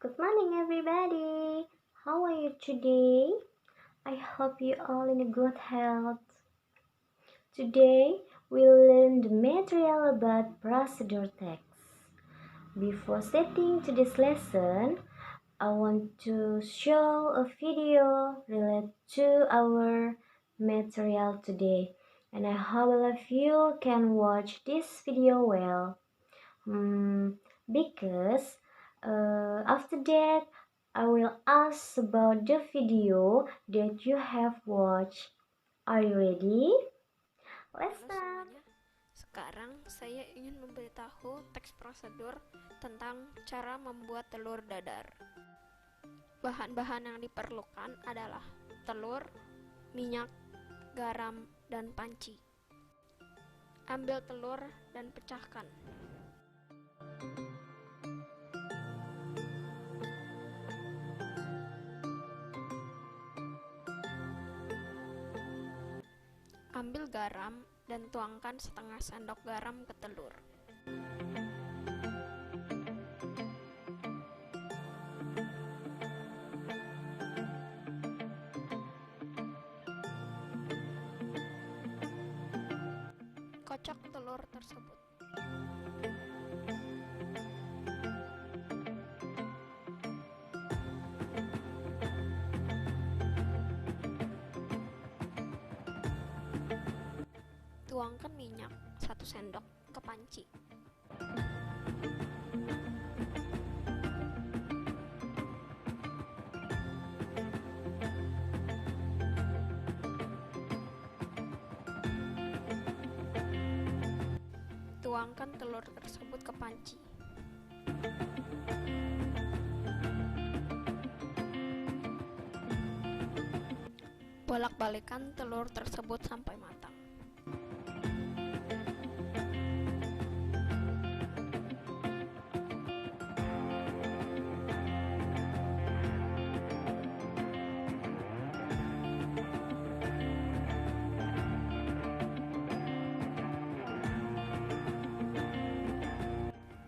Good morning, everybody. How are you today? I hope you all in a good health. Today, we'll learn the material about procedure text. Before setting to this lesson, I want to show a video related to our material today. And I hope all of you can watch this video well. Because after that, I will ask about the video that you have watched. Are you ready? Let's Halo start. semuanya, sekarang saya ingin memberitahu teks prosedur tentang cara membuat telur dadar. Bahan-bahan yang diperlukan adalah telur, minyak, garam, dan panci. Ambil telur dan pecahkan. Ambil garam dan tuangkan setengah sendok garam ke telur. Kocok telur tersebut. Tuangkan minyak 1 sendok ke panci. Tuangkan telur tersebut ke panci. Bolak-balikan telur tersebut sampai matang.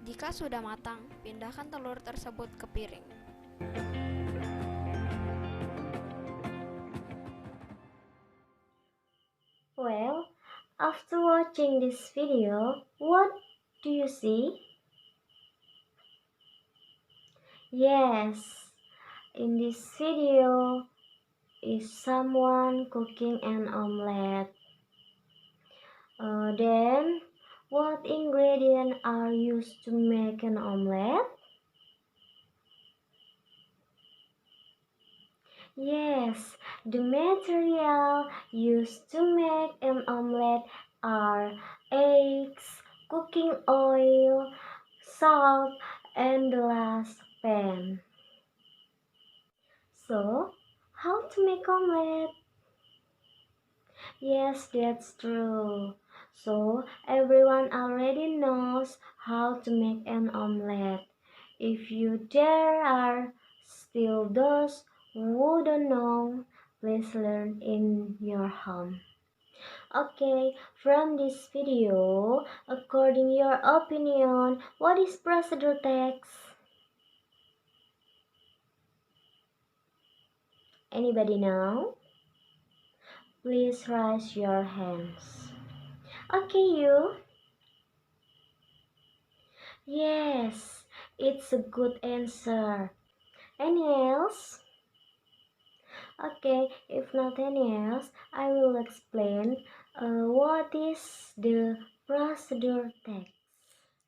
Jika sudah matang, pindahkan telur tersebut ke piring. Well, after watching this video, what do you see? Yes, in this video is someone cooking an omelette. Then, what ingredients are used to make an omelette? Yes, the material used to make an omelette are eggs, cooking oil, salt, and the last pan. So, how to make omelette? Yes, that's true. So, everyone already knows how to make an omelette. If there are still those who don't know, please learn in your home. Okay, from this video, according your opinion, what is procedure text? Anybody know? Please raise your hands. Okay, you? Yes, it's a good answer. Any else? Okay, if not any else, I will explain what is the procedure text.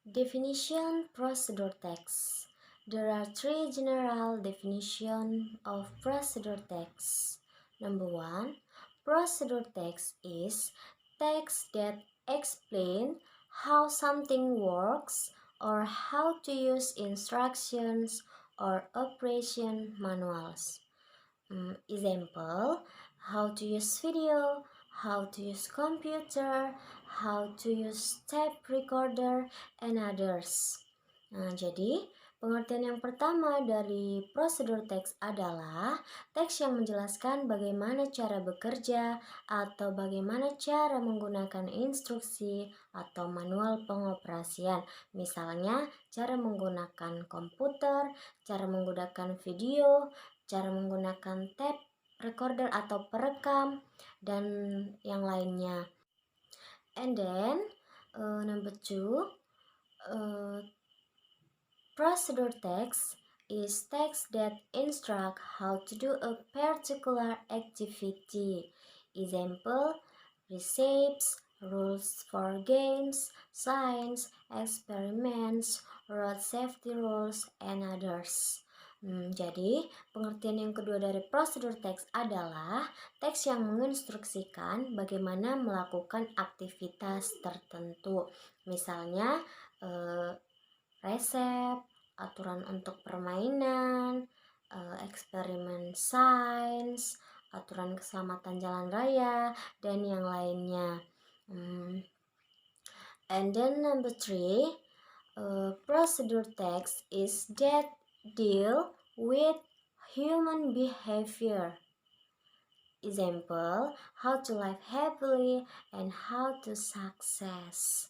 Definition procedure text. There are three general definitions of procedure text. Number one, procedure text is text that explain how something works or how to use instructions or operation manuals. Example, how to use video, how to use computer, how to use tape recorder, and others. Jadi, Pengertian yang pertama dari prosedur teks adalah teks yang menjelaskan bagaimana cara bekerja atau bagaimana cara menggunakan instruksi atau manual pengoperasian. Misalnya, cara menggunakan komputer, cara menggunakan video, cara menggunakan tape recorder atau perekam, dan yang lainnya. And then, number two, procedure text is text that instruct how to do a particular activity. Example, recipes, rules for games, signs, experiments, road safety rules, and others. Jadi, pengertian yang kedua dari prosedur teks adalah teks yang menginstruksikan bagaimana melakukan aktivitas tertentu. Misalnya, resep, aturan untuk permainan, eksperimen sains, aturan keselamatan jalan raya, dan yang lainnya. And then number three, procedure text is that deal with human behavior. Example, how to live happily and how to success.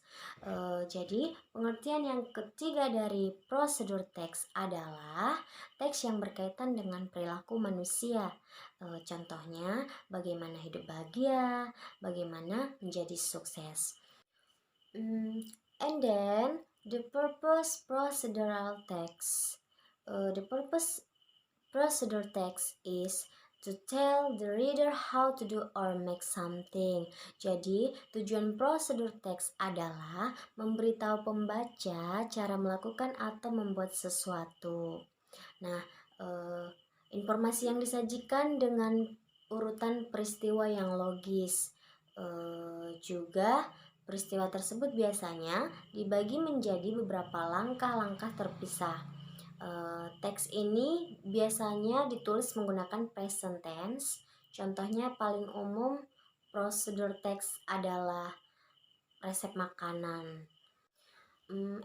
Jadi, pengertian yang ketiga dari prosedur teks adalah teks yang berkaitan dengan perilaku manusia. Contohnya, bagaimana hidup bahagia, bagaimana menjadi sukses. And then, the purpose procedural text. The purpose procedure text is to tell the reader how to do or make something. Jadi, tujuan prosedur teks adalah memberitahu pembaca cara melakukan atau membuat sesuatu. Nah, informasi yang disajikan dengan urutan peristiwa yang logis. Juga peristiwa tersebut biasanya dibagi menjadi beberapa langkah-langkah terpisah. Teks ini biasanya ditulis menggunakan present tense. Contohnya paling umum prosedur teks adalah resep makanan.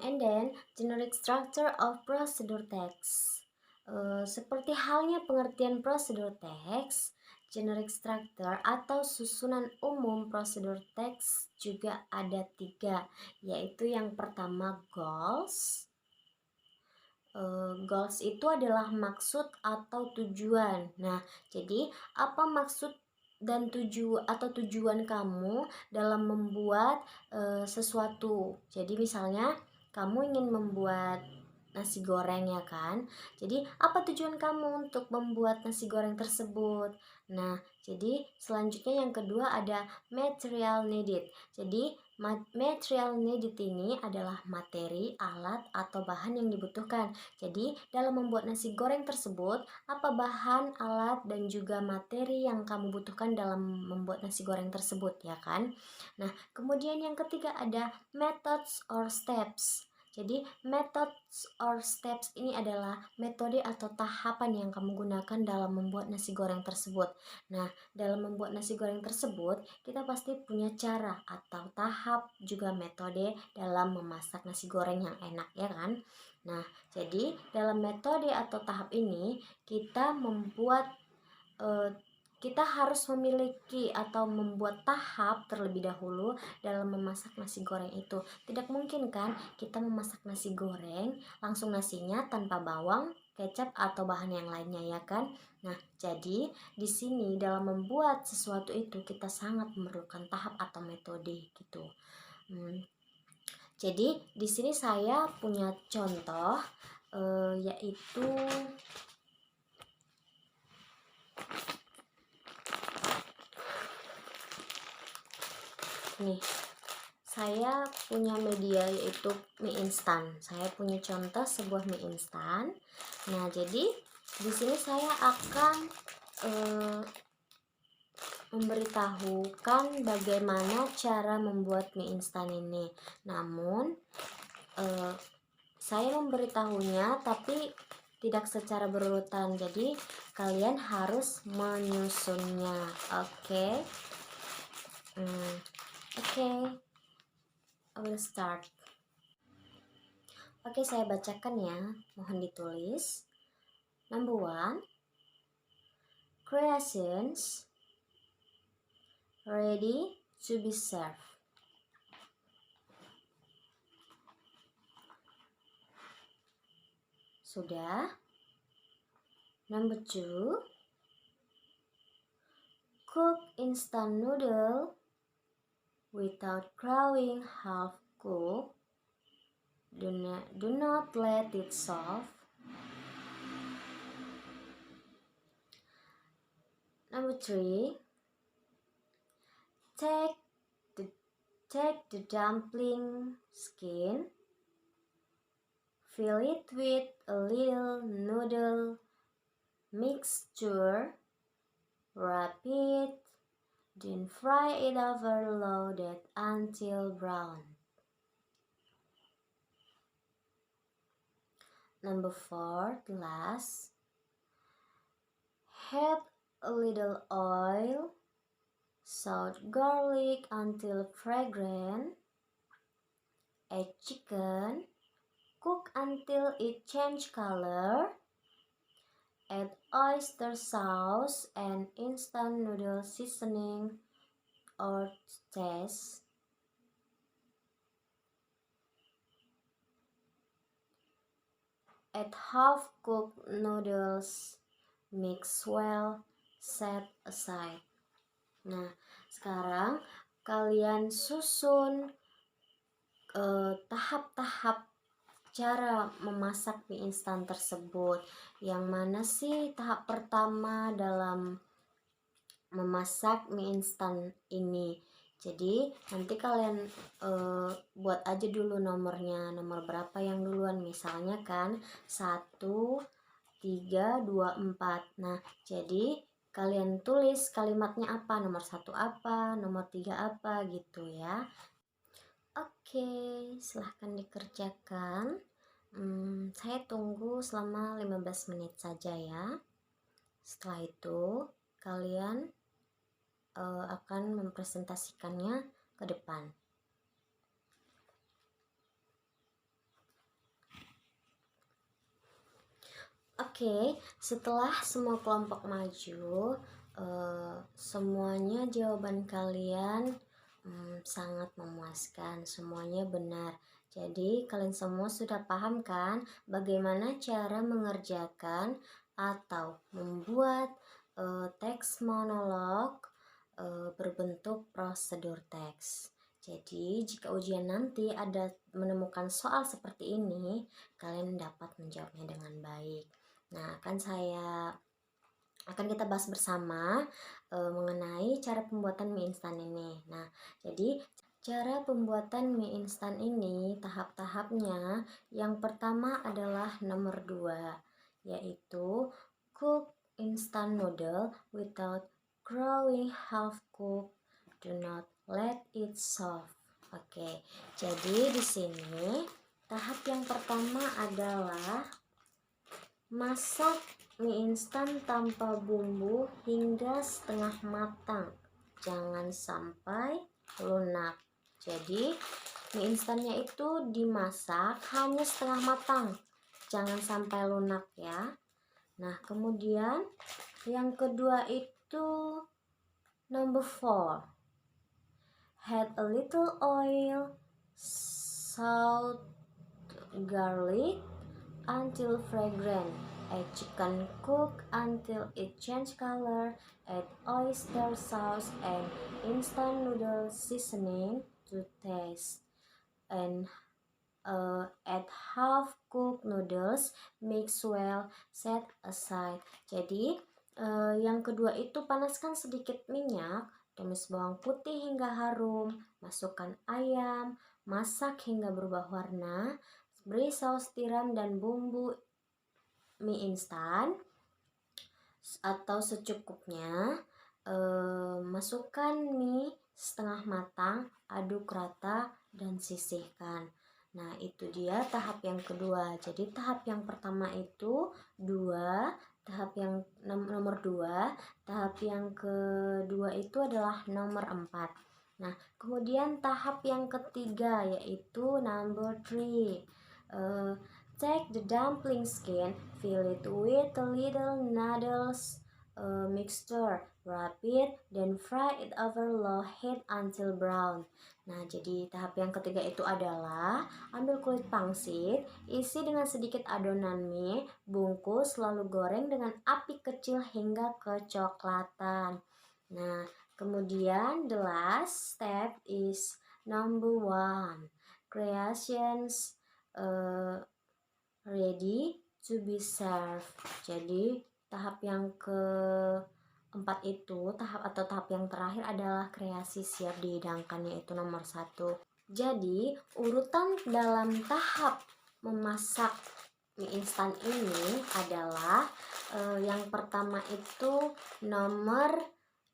And then generic structure of procedure text. Seperti halnya pengertian prosedur teks, generic structure atau susunan umum prosedur teks juga ada 3, yaitu yang pertama goals. Goals itu adalah maksud atau tujuan. Nah, jadi apa maksud dan tujuan kamu dalam membuat sesuatu? Jadi misalnya kamu ingin membuat nasi goreng, ya kan? Jadi apa tujuan kamu untuk membuat nasi goreng tersebut? Nah, jadi selanjutnya yang kedua ada material needed. Jadi material needed ini adalah materi, alat, atau bahan yang dibutuhkan. Jadi dalam membuat nasi goreng tersebut, apa bahan, alat, dan juga materi yang kamu butuhkan dalam membuat nasi goreng tersebut, ya kan? Nah, kemudian yang ketiga ada methods or steps. Jadi methods or steps ini adalah metode atau tahapan yang kamu gunakan dalam membuat nasi goreng tersebut. Nah, dalam membuat nasi goreng tersebut, kita pasti punya cara atau tahap juga metode dalam memasak nasi goreng yang enak, ya kan? Nah, jadi dalam metode atau tahap ini kita harus memiliki atau membuat tahap terlebih dahulu dalam memasak nasi goreng itu. Tidak mungkin kan kita memasak nasi goreng langsung nasinya tanpa bawang, kecap atau bahan yang lainnya, ya kan? Nah, jadi di sini dalam membuat sesuatu itu kita sangat memerlukan tahap atau metode gitu. Jadi di sini saya punya contoh yaitu nih, saya punya media yaitu mie instan. Saya punya contoh sebuah mie instan. Nah, jadi di sini saya akan memberitahukan bagaimana cara membuat mie instan ini. Namun saya memberitahunya tapi tidak secara berurutan. Jadi kalian harus menyusunnya. Oke. I will start. Oke, saya bacakan ya, mohon ditulis. Number 1, creations ready to be served. Sudah. Number 2, cook instant noodle without growing half cooked. Do not let it soft. Number 3, take the dumpling skin, fill it with a little noodle mixture, wrap it, then fry it over loaded until brown. Number 4, the last, add a little oil, saute garlic until fragrant, add chicken, cook until it changes color, add oyster sauce and instant noodle seasoning or taste. Add half-cooked noodles, mix well, set aside. Nah, sekarang kalian susun tahap-tahap cara memasak mie instan tersebut. Yang mana sih tahap pertama dalam memasak mie instan ini? Jadi nanti kalian buat aja dulu nomornya, nomor berapa yang duluan, misalnya kan 1, 3, 2, 4. Nah, jadi kalian tulis kalimatnya apa, nomor 1 apa, nomor 3 apa gitu ya. Oke, silahkan dikerjakan. Saya tunggu selama 15 menit saja ya. Setelah itu kalian akan mempresentasikannya ke depan. Oke, setelah semua kelompok maju, semuanya jawaban kalian sangat memuaskan, semuanya benar. Jadi kalian semua sudah paham kan bagaimana cara mengerjakan atau membuat teks monolog berbentuk prosedur teks. Jadi jika ujian nanti ada menemukan soal seperti ini, kalian dapat menjawabnya dengan baik. Nah, akan kita bahas bersama mengenai cara pembuatan mie instan ini. Nah, jadi cara pembuatan mie instan ini tahap-tahapnya, yang pertama adalah nomor 2, yaitu cook instant noodle without growing half cooked. Do not let it soft. Oke, jadi di sini tahap yang pertama adalah masak mie instan tanpa bumbu hingga setengah matang. Jangan sampai lunak. Jadi mie instannya itu dimasak hanya setengah matang. Jangan sampai lunak ya. Nah, kemudian yang kedua itu number 4. Add a little oil, saute garlic until fragrant. Add chicken, cook until it changes color. Add oyster sauce and instant noodle seasoning to taste. And add half-cooked noodles, mix well, set aside. Jadi yang kedua itu panaskan sedikit minyak, tumis bawang putih hingga harum, masukkan ayam, masak hingga berubah warna, beri saus tiram dan bumbu mie instan atau secukupnya. Masukkan mie setengah matang, aduk rata dan sisihkan. Nah, itu dia tahap yang kedua. Jadi tahap yang pertama itu 2, tahap yang nomor 2, tahap yang kedua itu adalah nomor 4. Nah, kemudian tahap yang ketiga yaitu number 3. Take the dumpling skin, fill it with a little noodles mixture, wrap it, then fry it over low heat until brown. Nah, jadi tahap yang ketiga itu adalah ambil kulit pangsit, isi dengan sedikit adonan mie, bungkus, lalu goreng dengan api kecil hingga kecoklatan. Nah, kemudian the last step is number 1. Creations ready to be served. Jadi tahap yang keempat itu, tahap yang terakhir adalah kreasi siap dihidangkan, yaitu nomor 1. Jadi urutan dalam tahap memasak mie instan ini adalah yang pertama itu nomor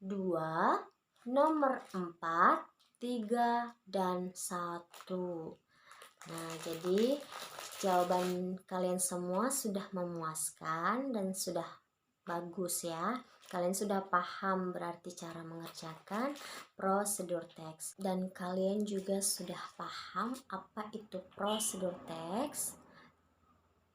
2, nomor 4, 3, dan 1. Nah, jadi jawaban kalian semua sudah memuaskan dan sudah bagus ya. Kalian sudah paham berarti cara mengerjakan prosedur teks. Dan kalian juga sudah paham apa itu prosedur teks,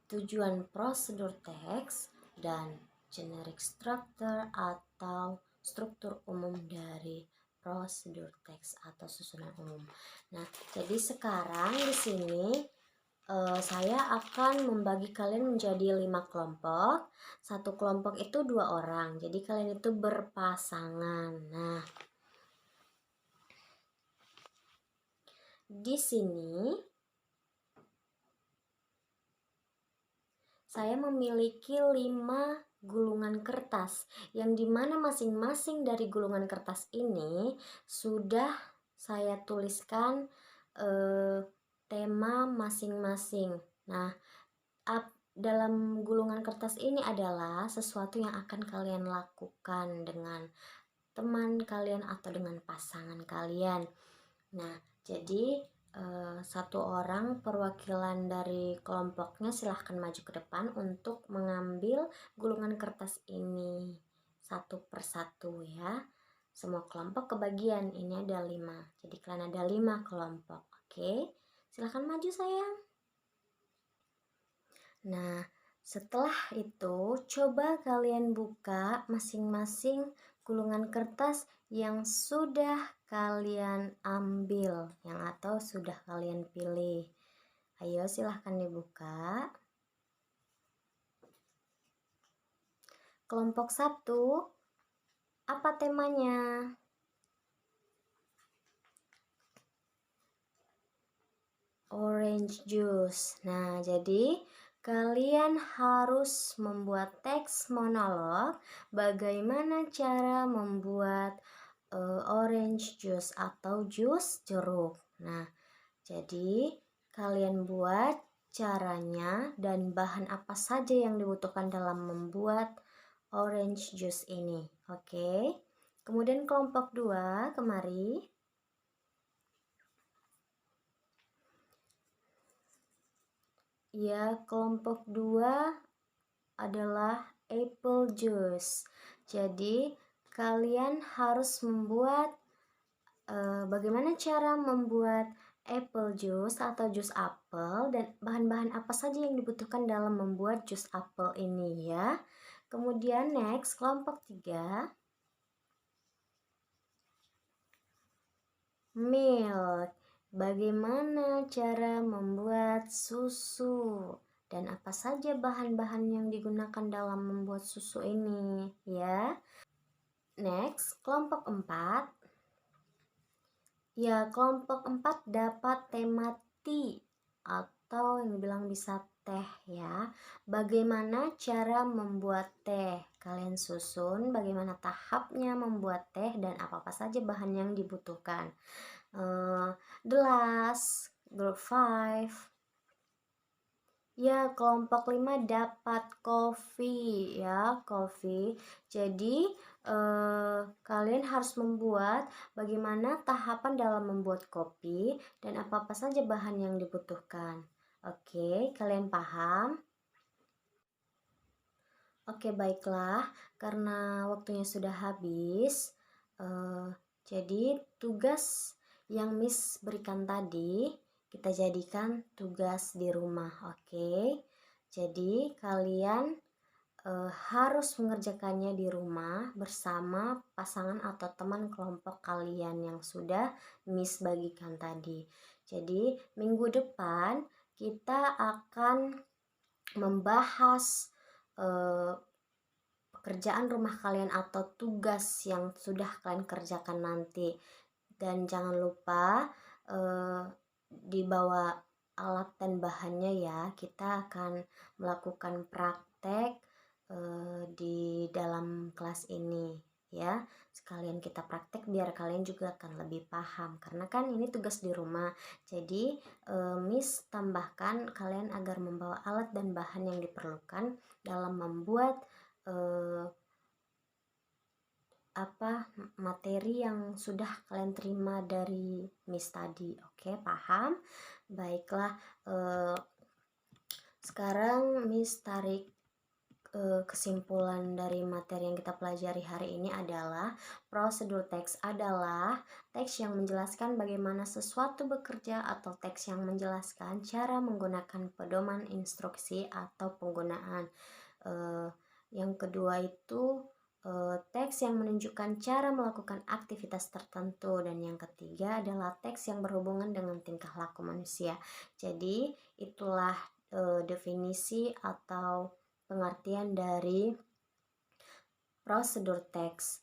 tujuan prosedur teks, dan generic structure atau struktur umum dari prosedur teks atau susunan umum. Nah, jadi sekarang di sini saya akan membagi kalian menjadi 5 kelompok. Satu kelompok itu 2 orang. Jadi kalian itu berpasangan. Nah, di sini saya memiliki 5 gulungan kertas, yang dimana masing-masing dari gulungan kertas ini sudah saya tuliskan tema masing-masing. Nah, dalam gulungan kertas ini adalah sesuatu yang akan kalian lakukan dengan teman kalian atau dengan pasangan kalian. Nah, jadi satu orang perwakilan dari kelompoknya silahkan maju ke depan untuk mengambil gulungan kertas ini satu persatu ya. Semua kelompok kebagian, ini ada 5. Jadi kalian ada 5 kelompok. Oke, silahkan maju sayang. Nah, setelah itu coba kalian buka masing-masing gulungan kertas yang sudah kalian ambil, yang atau sudah kalian pilih. Ayo silahkan dibuka. Kelompok 1, apa temanya? Orange juice. Nah, jadi kalian harus membuat teks monolog bagaimana cara membuat orange juice atau jus jeruk. Nah, jadi kalian buat caranya dan bahan apa saja yang dibutuhkan dalam membuat orange juice ini. Oke. Kemudian kelompok 2, kemari. Ya, kelompok 2 adalah apple juice. Jadi, kalian harus membuat bagaimana cara membuat apple juice atau jus apel dan bahan-bahan apa saja yang dibutuhkan dalam membuat jus apel ini ya. Kemudian next, kelompok 3. Milk. Bagaimana cara membuat susu dan apa saja bahan-bahan yang digunakan dalam membuat susu ini ya. Next, kelompok 4. Ya, kelompok 4 dapat tema tea atau yang dibilang bisa teh ya. Bagaimana cara membuat teh? Kalian susun bagaimana tahapnya membuat teh dan apa-apa saja bahan yang dibutuhkan. The last, group 5. Ya, kelompok 5 dapat coffee ya, coffee. Jadi kalian harus membuat bagaimana tahapan dalam membuat kopi dan apa-apa saja bahan yang dibutuhkan. Oke, kalian paham? Oke, baiklah, karena waktunya sudah habis, jadi tugas yang Miss berikan tadi kita jadikan tugas di rumah. Oke. Jadi kalian harus mengerjakannya di rumah bersama pasangan atau teman kelompok kalian yang sudah Miss bagikan tadi. Jadi minggu depan kita akan membahas pekerjaan rumah kalian atau tugas yang sudah kalian kerjakan nanti. Dan jangan lupa dibawa alat dan bahannya ya. Kita akan melakukan praktek di dalam kelas ini ya. Sekalian kita praktek biar kalian juga akan lebih paham, karena kan ini tugas di rumah. Jadi Miss tambahkan kalian agar membawa alat dan bahan yang diperlukan dalam membuat materi yang sudah kalian terima dari Miss tadi. Oke, paham? Baiklah, sekarang Miss tarik kesimpulan dari materi yang kita pelajari hari ini adalah prosedur teks adalah teks yang menjelaskan bagaimana sesuatu bekerja atau teks yang menjelaskan cara menggunakan pedoman instruksi atau penggunaan. Yang kedua itu teks yang menunjukkan cara melakukan aktivitas tertentu, dan yang ketiga adalah teks yang berhubungan dengan tingkah laku manusia. Jadi itulah definisi atau pengertian dari prosedur teks,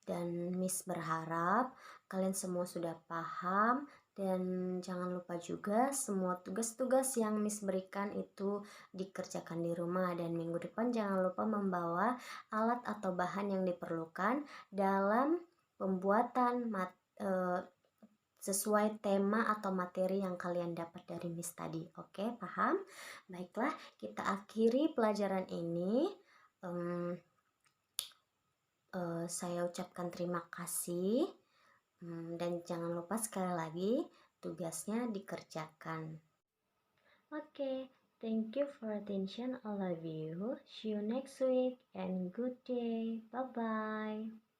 dan Miss berharap kalian semua sudah paham, dan jangan lupa juga semua tugas-tugas yang Miss berikan itu dikerjakan di rumah, dan minggu depan jangan lupa membawa alat atau bahan yang diperlukan dalam pembuatan sesuai tema atau materi yang kalian dapat dari Miss tadi. Oke, paham? Baiklah, kita akhiri pelajaran ini. Saya ucapkan terima kasih, dan jangan lupa sekali lagi tugasnya dikerjakan. Oke, thank you for attention all of you. See you next week and good day. Bye bye.